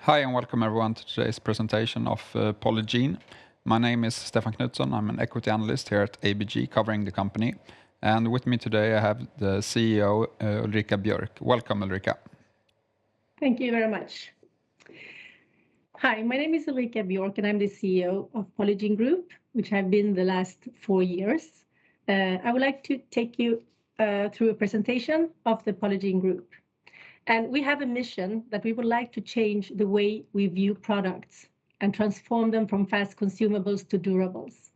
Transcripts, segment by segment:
Hi and welcome everyone to today's presentation of Polygiene. My name is Stefan Knutsson. I'm an equity analyst here at ABG covering the company. And with me today I have the CEO Ulrika Björk. Welcome Ulrika. Thank you very much. Hi, my name is Ulrika Björk and I'm the CEO of Polygiene Group, which I've been the last 4 years. I would like to take you through a presentation of the Polygiene Group. And we have a mission that we would like to change the way we view products and transform them from fast consumables to durables.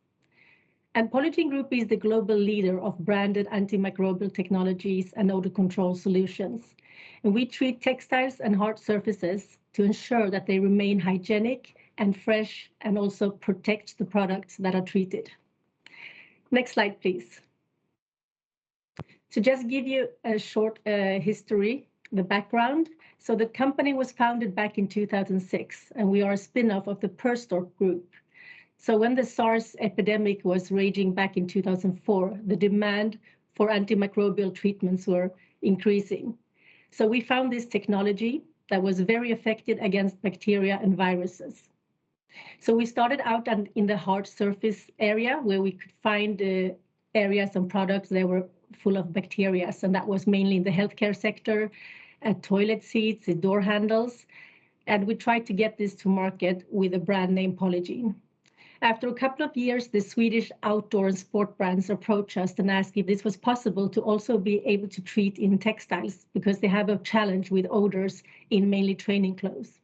And Polygiene Group is the global leader of branded antimicrobial technologies and odor control solutions. And we treat textiles and hard surfaces to ensure that they remain hygienic and fresh and also protect the products that are treated. Next slide, please. To just give you a short history, the background. So the company was founded back in 2006, and we are a spin-off of the Perstorp Group. So when the SARS epidemic was raging back in 2004, the demand for antimicrobial treatments were increasing. So we found this technology that was very effective against bacteria and viruses. So we started out in the hard surface area where we could find areas and products that were full of bacteria, and that was mainly in the healthcare sector, toilet seats, door handles, and we tried to get this to market with a brand name Polygiene. After a couple of years, the Swedish outdoor and sport brands approached us and asked if this was possible to also be able to treat in textiles because they have a challenge with odors in mainly training clothes.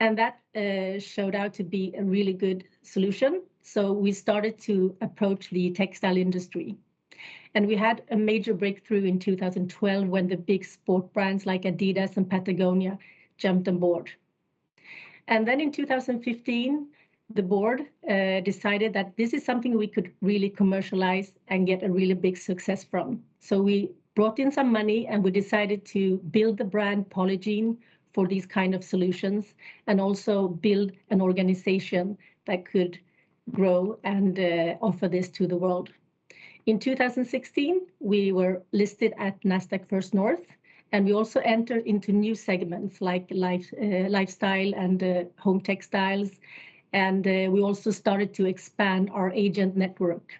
And that showed out to be a really good solution. So we started to approach the textile industry. And we had a major breakthrough in 2012 when the big sport brands like Adidas and Patagonia jumped on board. And then in 2015, the board decided that this is something we could really commercialize and get a really big success from. So we brought in some money and we decided to build the brand Polygiene for these kind of solutions and also build an organization that could grow and offer this to the world. In 2016, we were listed at Nasdaq First North, and we also entered into new segments like lifestyle and home textiles. And we also started to expand our agent network.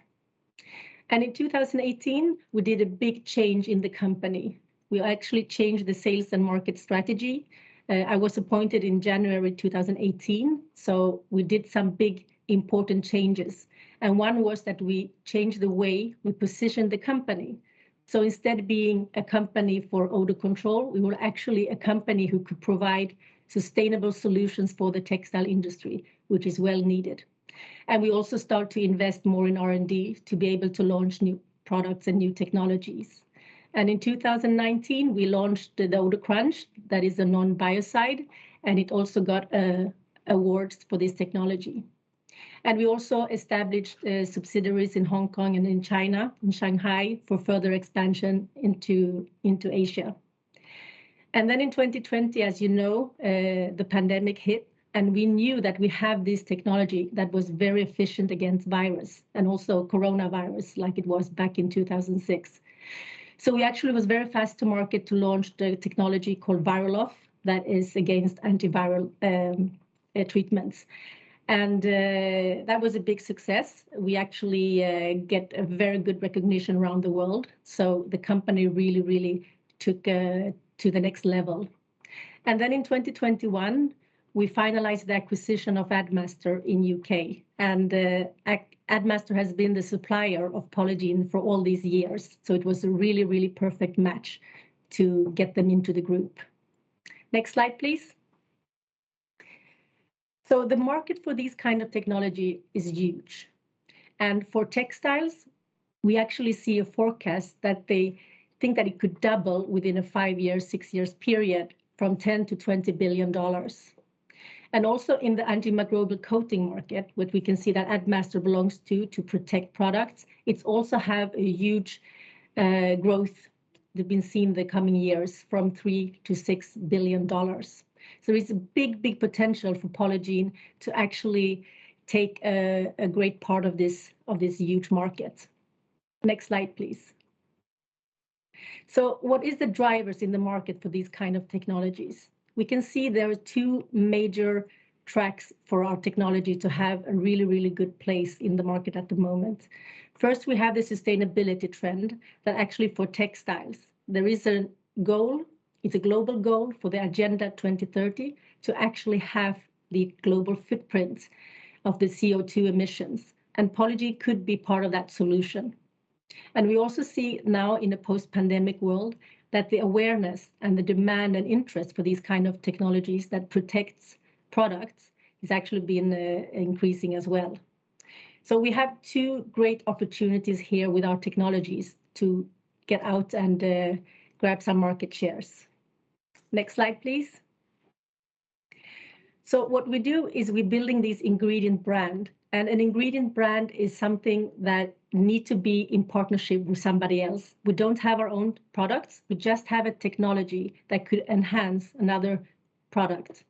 And in 2018, we did a big change in the company. We actually changed the sales and market strategy. I was appointed in January 2018, so we did some big important changes. And one was that we changed the way we positioned the company. So instead of being a company for odor control, we were actually a company who could provide sustainable solutions for the textile industry, which is well needed. And we also start to invest more in R&D to be able to launch new products and new technologies. And in 2019, we launched the Odor Crunch, that is a non-biocide, and it also got awards for this technology. And we also established subsidiaries in Hong Kong and in China, in Shanghai, for further expansion into Asia. And then in 2020, as you know, the pandemic hit, and we knew that we have this technology that was very efficient against virus and also coronavirus, like it was back in 2006. So we actually was very fast to market to launch the technology called Viraloff, that is against antiviral treatments. And that was a big success. We actually get a very good recognition around the world. So the company really, really took to the next level. And then in 2021, we finalized the acquisition of Admaster in UK. And Admaster has been the supplier of Polygiene for all these years. So it was a really, really perfect match to get them into the group. Next slide, please. So the market for these kind of technology is huge. And for textiles, we actually see a forecast that they think that it could double within a 5 years, 6 years period from $10 to $20 billion. And also in the antimicrobial coating market, which we can see that Admaster belongs to protect products, it's also have a huge growth that's been seen the coming years from $3 to $6 billion. So it's a big, big potential for Polygiene to actually take a great part of this huge market. Next slide, please. So what is the drivers in the market for these kind of technologies? we can see there are two major tracks for our technology to have a really, really good place in the market at the moment. First, we have the sustainability trend that actually for textiles, there is a goal, it's a global goal for the Agenda 2030 to actually have the global footprint of the CO2 emissions. And Polygiene could be part of that solution. And we also see now in a post-pandemic world that the awareness and the demand and interest for these kind of technologies that protects products is actually been increasing as well. So we have two great opportunities here with our technologies to get out and grab some market shares. Next slide, please. So what we do is we're building this ingredient brand, and an ingredient brand is something that need to be in partnership with somebody else. We don't have our own products, we just have a technology that could enhance another product.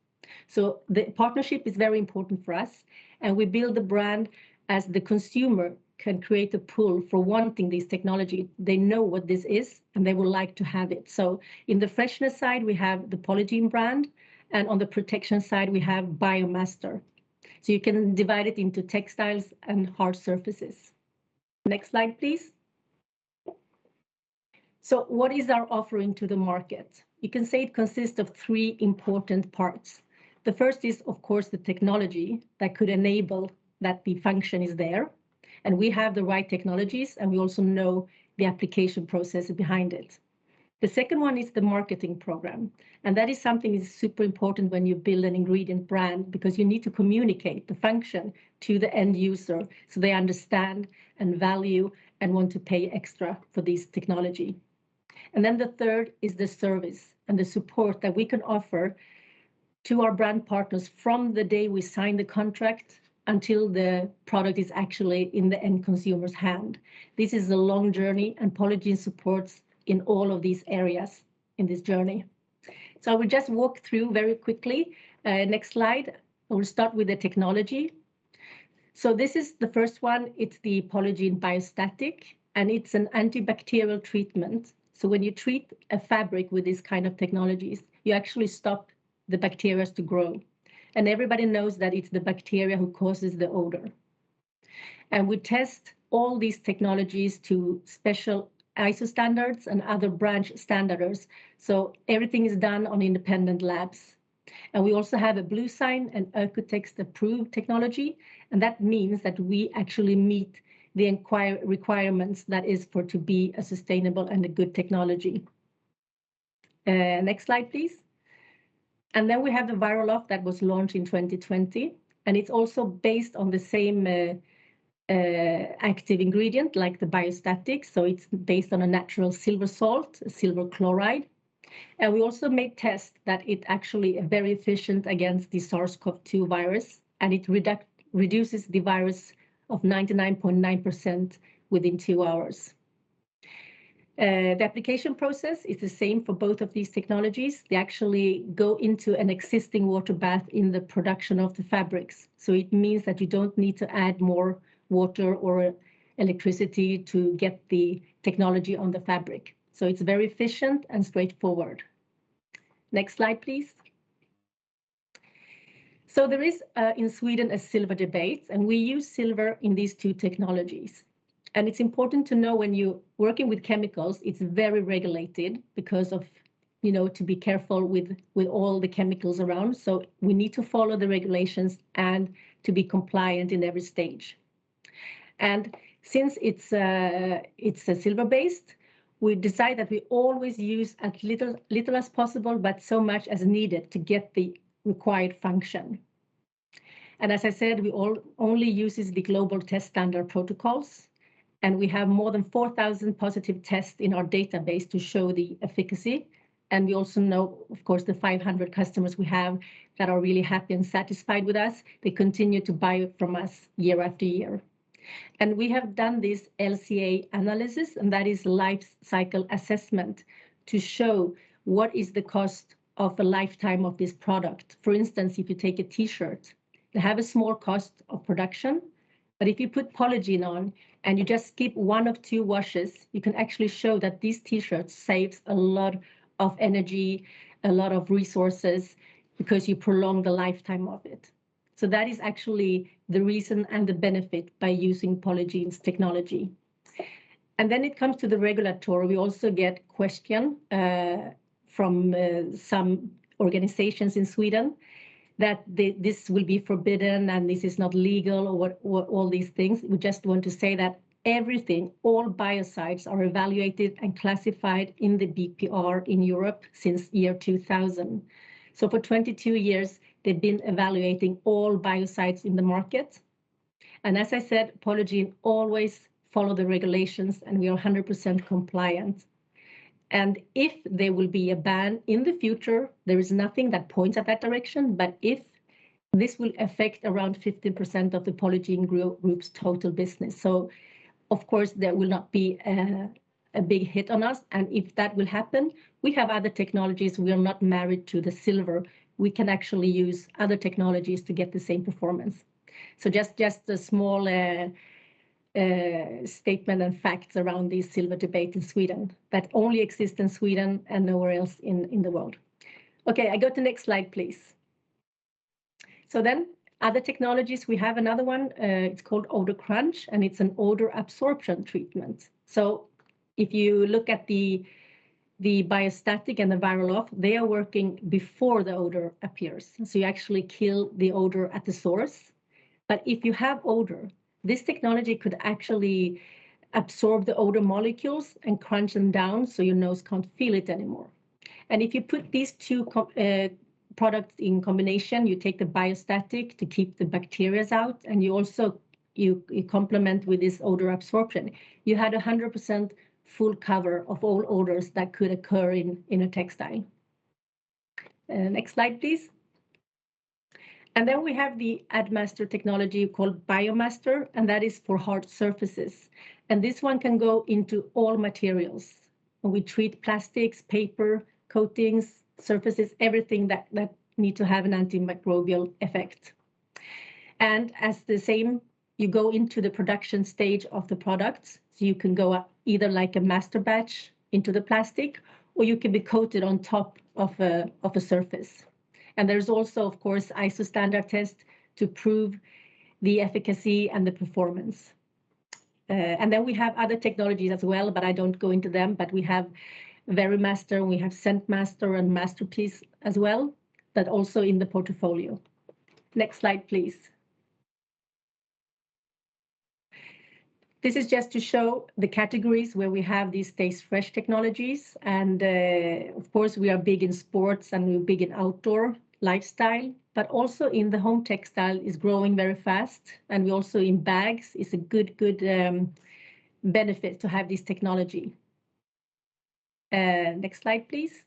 So the partnership is very important for us, and we build the brand as the consumer can create a pull for wanting this technology. They know what this is and they would like to have it. So in the freshness side, we have the Polygiene brand, and on the protection side, we have Biomaster. So you can divide it into textiles and hard surfaces. Next slide, please. So what is our offering to the market? You can say it consists of three important parts. The first is, of course, the technology that could enable that the function is there. And we have the right technologies, and we also know the application process behind it. The second one is the marketing program. And that is something that is super important when you build an ingredient brand, because you need to communicate the function to the end user so they understand and value and want to pay extra for this technology. And then the third is the service and the support that we can offer to our brand partners from the day we sign the contract until the product is actually in the end consumer's hand. This is a long journey, and Polygiene supports in all of these areas in this journey. So I will just walk through very quickly. Next slide. I will start with the technology. So this is the first one. It's the Polygiene Biostatic, and it's an antibacterial treatment. So when you treat a fabric with this kind of technologies, you actually stop the bacteria to grow. And everybody knows that it's the bacteria who causes the odor. And we test all these technologies to special ISO standards and other branch standards. So everything is done on independent labs. And we also have a blue sign and Oecotext approved technology. And that means that we actually meet the requirements that is for to be a sustainable and a good technology. Next slide, please. And then we have the Viral Off that was launched in 2020. And it's also based on the same active ingredient like the biostatic. So it's based on a natural silver salt, silver chloride. And we also made tests that it actually is very efficient against the SARS-CoV-2 virus, and it reduces the virus of 99.9% within 2 hours. The application process is the same for both of these technologies. They actually go into an existing water bath in the production of the fabrics. So it means that you don't need to add more water or electricity to get the technology on the fabric. So it's very efficient and straightforward. Next slide, please. So there is in Sweden a silver debate, and we use silver in these two technologies. And it's important to know when you're working with chemicals, it's very regulated because of, to be careful with all the chemicals around. So we need to follow the regulations and to be compliant in every stage. And since it's a silver-based, we decide that we always use as little as possible, but so much as needed to get the required function. And as I said, we only uses the global test standard protocols. And we have more than 4,000 positive tests in our database to show the efficacy. And we also know, of course, the 500 customers we have that are really happy and satisfied with us. They continue to buy from us year after year. And we have done this LCA analysis, and that is life cycle assessment, to show what is the cost of a lifetime of this product. For instance, if you take a t-shirt, they have a small cost of production, but if you put Polygiene on and you just skip 1 or 2 washes, you can actually show that these t-shirts saves a lot of energy a lot of resources because you prolong the lifetime of it. So that is actually the reason and the benefit by using Polygiene's technology. And then it comes to the regulatory. We also get question from some organizations in Sweden that this will be forbidden and this is not legal or what all these things. We just want to say that everything, all biocides are evaluated and classified in the BPR in Europe since year 2000. So for 22 years, they've been evaluating all biocides in the market. And as I said, Polygiene always follow the regulations and we are 100% compliant. And if there will be a ban in the future, there is nothing that points at that direction, but if this will affect around 15% of the Polygiene group's total business. So of course, there will not be a big hit on us. And if that will happen, we have other technologies. We are not married to the silver. We can actually use other technologies to get the same performance. So just a small statement and facts around the silver debate in Sweden that only exists in Sweden and nowhere else in the world. Okay, I go to the next slide, please. So then other technologies, we have another one, it's called odor crunch, and it's an odor absorption treatment. So if you look at the biostatic and the viral off, they are working before the odor appears. So you actually kill the odor at the source. But if you have odor, this technology could actually absorb the odor molecules and crunch them down so your nose can't feel it anymore. And if you put these two products in combination, you take the biostatic to keep the bacteria out, and you also you complement with this odor absorption. You had 100% full cover of all odors that could occur in a textile. Next slide, please. And then we have the AdMaster technology called Biomaster, and that is for hard surfaces. And this one can go into all materials. And we treat plastics, paper, coatings, surfaces, everything that need to have an antimicrobial effect. And as the same, you go into the production stage of the products. So you can go up either like a master batch into the plastic, or you can be coated on top of a surface. And there's also, of course, ISO standard test to prove the efficacy and the performance. And then we have other technologies as well, but I don't go into them, but we have Verimaster, we have ScentMaster and Masterpiece as well, that also in the portfolio. Next slide, please. This is just to show the categories where we have these Stays Fresh technologies. And of course, we are big in sports and we're big in outdoor lifestyle, but also in the home textile is growing very fast. And we also in bags is a good benefit to have this technology. Next slide, please.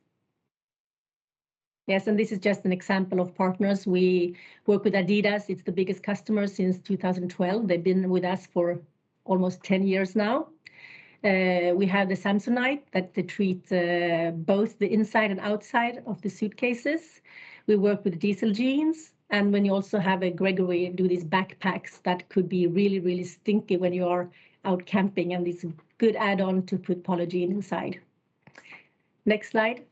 Yes, and this is just an example of partners. We work with Adidas. It's the biggest customer since 2012. They've been with us for almost 10 years now. We have the Samsonite that they treat both the inside and outside of the suitcases. We work with Diesel jeans. And when you also have a Gregory do these backpacks that could be really, really stinky when you are out camping, and it's a good add-on to put Polygiene inside. Next slide.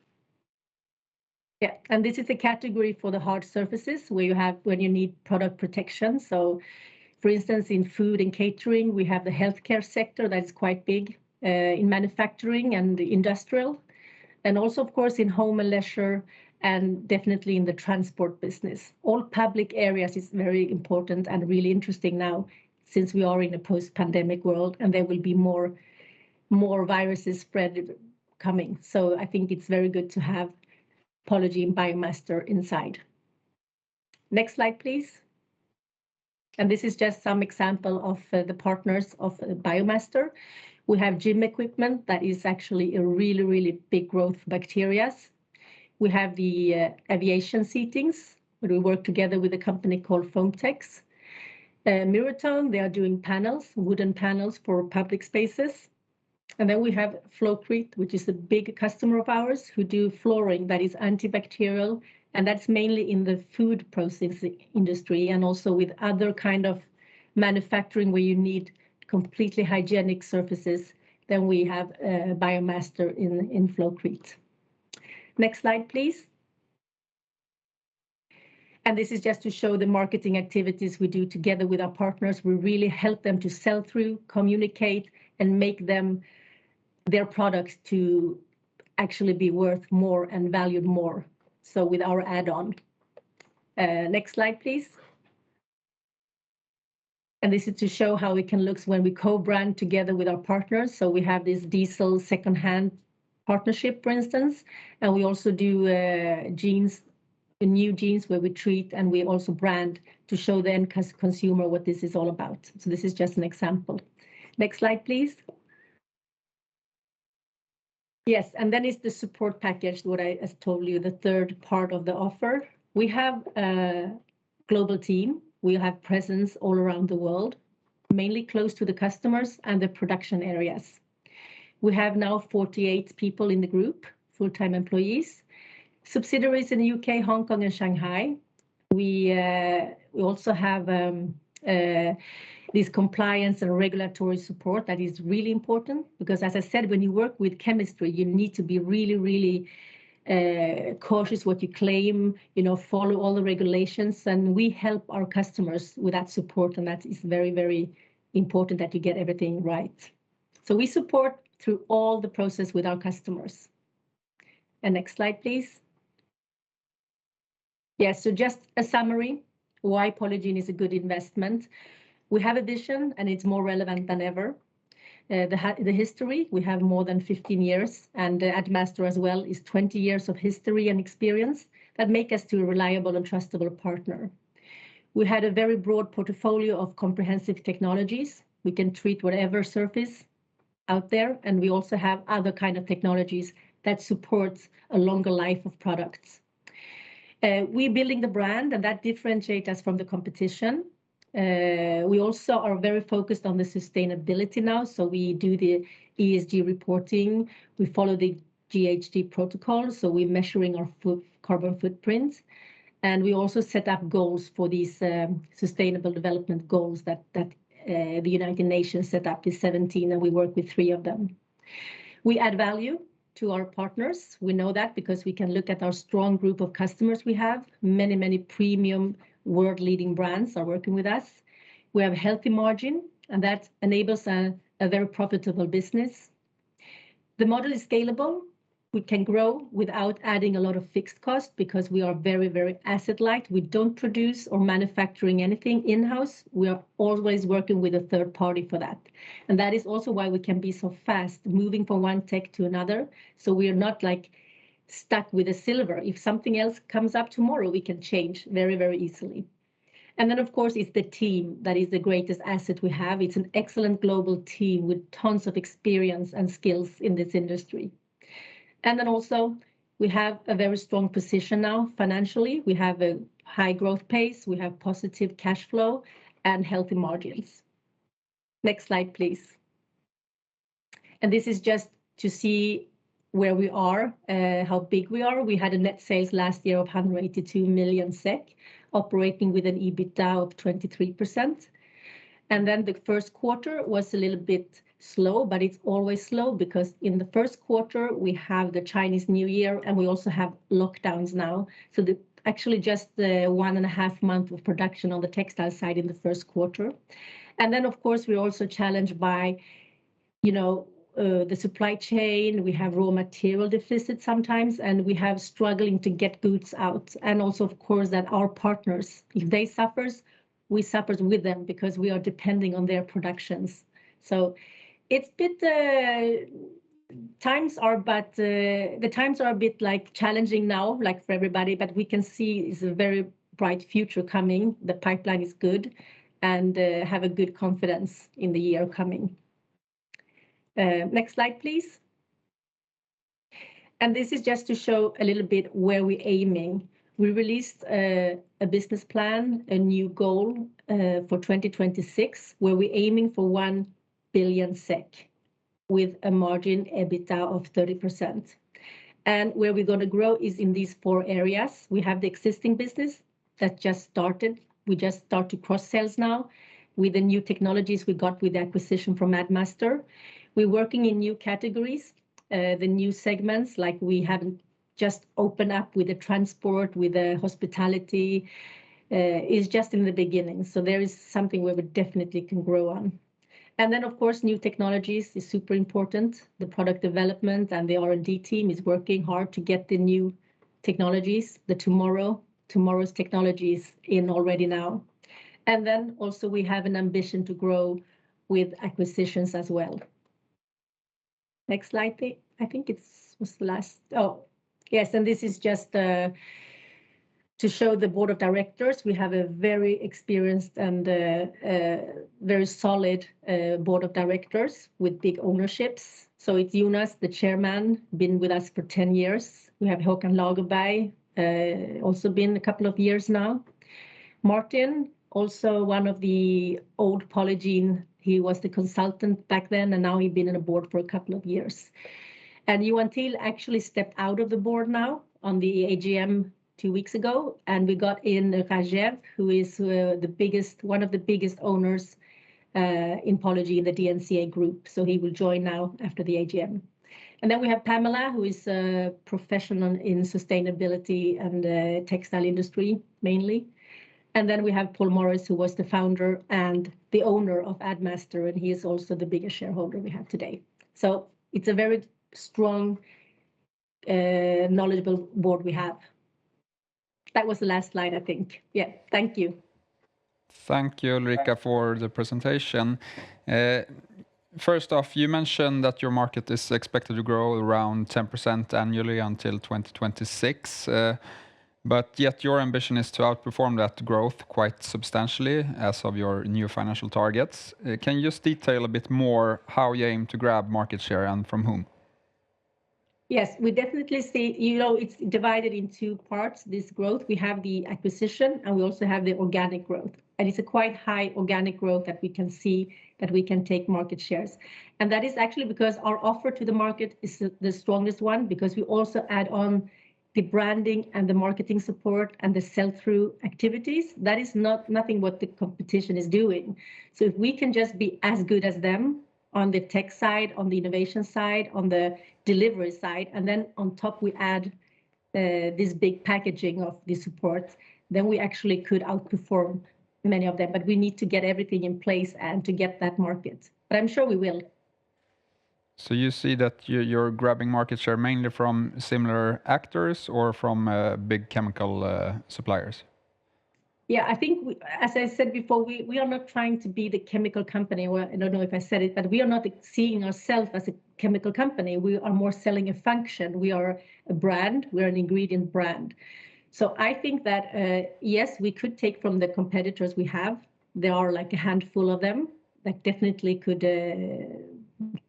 Yeah, and this is a category for the hard surfaces where you have when you need product protection. So for instance, in food and catering, we have the healthcare sector that is quite big in manufacturing and industrial, and also, of course, in home and leisure, and definitely in the transport business. All public areas is very important and really interesting now, since we are in a post-pandemic world and there will be more viruses spread coming. So I think it's very good to have Polygiene Biomaster inside. Next slide, please. And this is just some example of the partners of Biomaster. We have gym equipment that is actually a really, really big growth for bacteria. We have the aviation seatings, where we work together with a company called Foamtex. Mirrortone, they are doing panels, wooden panels for public spaces. And then we have Flowcrete, which is a big customer of ours who do flooring that is antibacterial, and that's mainly in the food processing industry and also with other kind of manufacturing where you need completely hygienic surfaces. Then we have Biomaster in Flowcrete. Next slide, please. And this is just to show the marketing activities we do together with our partners. We really help them to sell through, communicate, and make their products to actually be worth more and valued more. So with our add-on. Next slide, please. And this is to show how it can look when we co-brand together with our partners. So we have this diesel secondhand partnership, for instance, and we also do jeans, new jeans where we treat and we also brand to show the end consumer what this is all about. So this is just an example. Next slide, please. Yes, and then it's the support package, what I told you, the third part of the offer. We have a global team. We have presence all around the world, mainly close to the customers and the production areas. We have now 48 people in the group, full-time employees, subsidiaries in the UK, Hong Kong, and Shanghai. We also have this compliance and regulatory support that is really important because, as I said, when you work with chemistry, you need to be really, really cautious what you claim, follow all the regulations, and we help our customers with that support, and that is very, very important that you get everything right. So we support through all the process with our customers. And next slide, please. Yes, so just a summary, why Polygiene is a good investment. We have a vision, and it's more relevant than ever. The history, we have more than 15 years, and Addmaster as well is 20 years of history and experience that make us to a reliable and trustable partner. We had a very broad portfolio of comprehensive technologies. We can treat whatever surface out there, and we also have other kind of technologies that supports a longer life of products. We're building the brand, and that differentiates us from the competition. We also are very focused on the sustainability now, so we do the ESG reporting. We follow the GHG protocol, so we're measuring our carbon footprint, and we also set up goals for these sustainable development goals that the United Nations set up, is 17, and we work with 3 of them. We add value to our partners. We know that because we can look at our strong group of customers we have. Many premium world-leading brands are working with us. We have a healthy margin, and that enables a very profitable business. The model is scalable. We can grow without adding a lot of fixed cost because we are very, very asset light. We don't produce or manufacturing anything in-house. We are always working with a third party for that. And that is also why we can be so fast moving from one tech to another. So we are not like stuck with a silver. If something else comes up tomorrow, we can change very, very easily. And then, of course, it's the team that is the greatest asset we have. It's an excellent global team with tons of experience and skills in this industry. And then also, we have a very strong position now financially. We have a high growth pace. We have positive cash flow and healthy margins. Next slide, please. And this is just to see where we are, how big we are. We had a net sales last year of 182 million SEK, operating with an EBITDA of 23%. And then the first quarter was a little bit slow, but it's always slow because in the first quarter we have the Chinese New Year and we also have lockdowns now. So actually just the 1.5 months of production on the textile side in the first quarter. And then of course we're also challenged by, the supply chain. We have raw material deficit sometimes, and we have struggling to get goods out. And also of course that our partners, if they suffers, we suffer with them because we are depending on their productions. So it's a bit, the times are a bit like challenging now, like for everybody, but we can see it's a very bright future coming. The pipeline is good, and have a good confidence in the year coming. Next slide, please. And this is just to show a little bit where we're aiming. We released a business plan, a new goal for 2026, where we're aiming for 1 billion SEK with a margin EBITDA of 30%. And where we're going to grow is in these 4 areas. We have the existing business that just started. We just start to cross sales now with the new technologies we got with the acquisition from Addmaster. We're working in new categories, the new segments, like we haven't just opened up with the transport, with the hospitality, is just in the beginning. So there is something where we definitely can grow on. And then, of course, new technologies is super important. The product development and the R&D team is working hard to get the new technologies, the tomorrow's technologies in already now. And then also we have an ambition to grow with acquisitions as well. Next slide, I think was the last. Oh, yes, and this is just to show the board of directors. We have a very experienced and very solid board of directors with big ownerships. So it's Jonas, the chairman, been with us for 10 years. We have Håkan Lagerberg, also been a couple of years now. Martin, also one of the old Polygiene. He was the consultant back then, and now he's been in a board for a couple of years. And Johan Thiel actually stepped out of the board now on the AGM 2 weeks ago, and we got in Rajev, who is one of the biggest owners in Polygiene, the DNCA group. So he will join now after the AGM. And then we have Pamela, who is a professional in sustainability and textile industry mainly. And then we have Paul Morris, who was the founder and the owner of Admaster, and he is also the biggest shareholder we have today. So it's a very strong, knowledgeable board we have. That was the last slide, I think. Yeah, thank you. Thank you, Ulrika, for the presentation. First off, you mentioned that your market is expected to grow around 10% annually until 2026. But yet your ambition is to outperform that growth quite substantially as of your new financial targets. Can you just detail a bit more how you aim to grab market share and from whom? Yes, we definitely see, it's divided in two parts, this growth. We have the acquisition and we also have the organic growth. And it's a quite high organic growth that we can see that we can take market shares. And that is actually because our offer to the market is the strongest one, because we also add on the branding and the marketing support and the sell-through activities. That is nothing what the competition is doing. So if we can just be as good as them on the tech side, on the innovation side, on the delivery side, and then on top we add this big packaging of the support, then we actually could outperform many of them. But we need to get everything in place and to get that market. But I'm sure we will. So you see that you're grabbing market share mainly from similar actors or from big chemical suppliers? Yeah, I think, as I said before, we are not trying to be the chemical company. Well, I don't know if I said it, but we are not seeing ourselves as a chemical company. We are more selling a function. We are a brand. We're an ingredient brand. So I think that, yes, we could take from the competitors we have. There are like a handful of them that definitely could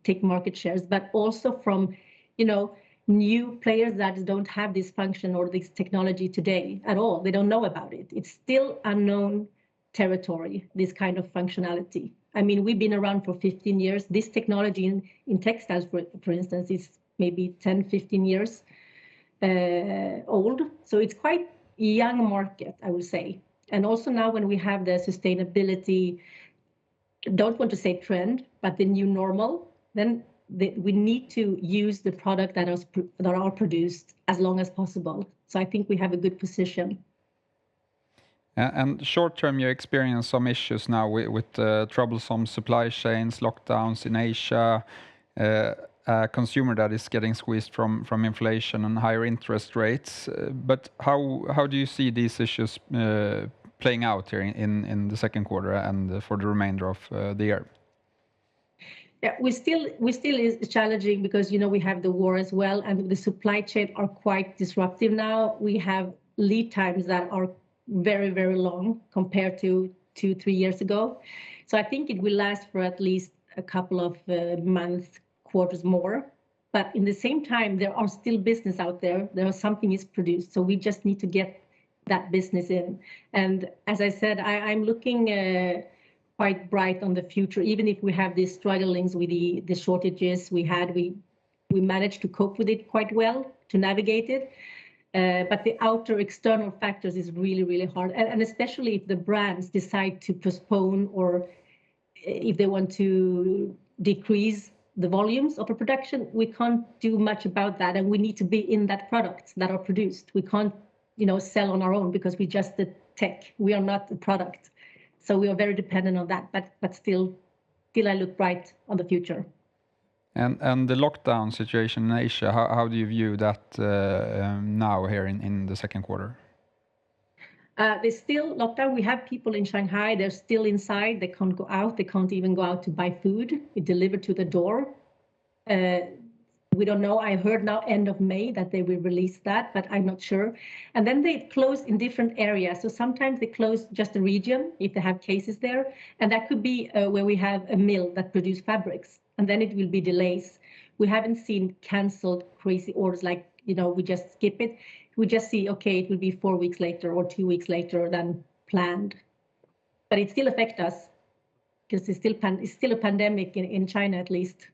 take market shares, but also from, new players that don't have this function or this technology today at all. They don't know about it. It's still unknown territory, this kind of functionality. I mean, we've been around for 15 years. This technology in textiles, for instance, is maybe 10, 15 years old. So it's quite a young market, I would say. And also now when we have the sustainability, don't want to say trend, but the new normal, then we need to use the product that are produced as long as possible. So I think we have a good position. And short term, you experience some issues now with troublesome supply chains, lockdowns in Asia, a consumer that is getting squeezed from inflation and higher interest rates. But how do you see these issues playing out here in the second quarter and for the remainder of the year? Yeah, we still is challenging because we have the war as well, and the supply chain are quite disruptive now. We have lead times that are very, very long compared to 2-3 years ago. So I think it will last for at least a couple of months, quarters more. But in the same time, there are still business out there. Something is produced, so we just need to get that business in. And as I said, I'm looking quite bright on the future, even if we have these strugglings with the shortages we managed to cope with it quite well, to navigate it. But the outer external factors is really, really hard. And especially if the brands decide to postpone or if they want to decrease the volumes of a production, we can't do much about that. And we need to be in that products that are produced. We can't sell on our own because we're just the tech. We are not the product. So we are very dependent on that, but still I look bright on the future. And the lockdown situation in Asia, how do you view that now here in the second quarter? There's still lockdown. We have people in Shanghai. They're still inside. They can't go out. They can't even go out to buy food. It's delivered to the door. We don't know. I heard now end of May that they will release that, but I'm not sure. And then they close in different areas. So sometimes they close just a region if they have cases there. And that could be where we have a mill that produce fabrics. And then it will be delays. We haven't seen canceled crazy orders like, we just skip it. We just see, okay, it will be 4 weeks later or 2 weeks later than planned. But it still affects us because it's still a pandemic in China at least.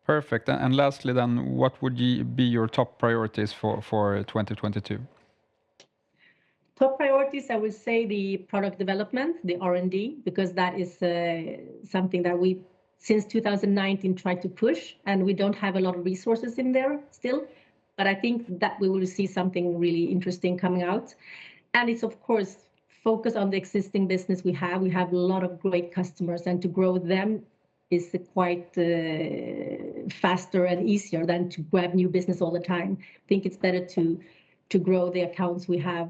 Perfect. And lastly, then, what would be your top priorities for 2022? Top priorities, I would say the product development, the R&D, because that is something that we, since 2019, tried to push, and we don't have a lot of resources in there still. But I think that we will see something really interesting coming out. And it's, of course, focus on the existing business we have. We have a lot of great customers, and to grow them is quite faster and easier than to grab new business all the time. I think it's better to grow the accounts we have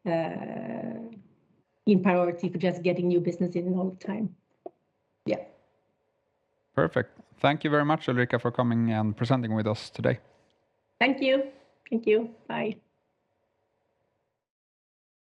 in priority for just getting new business in all the time. Yeah. Perfect. Thank you very much, Ulrika, for coming and presenting with us today. Thank you. Thank you. Bye.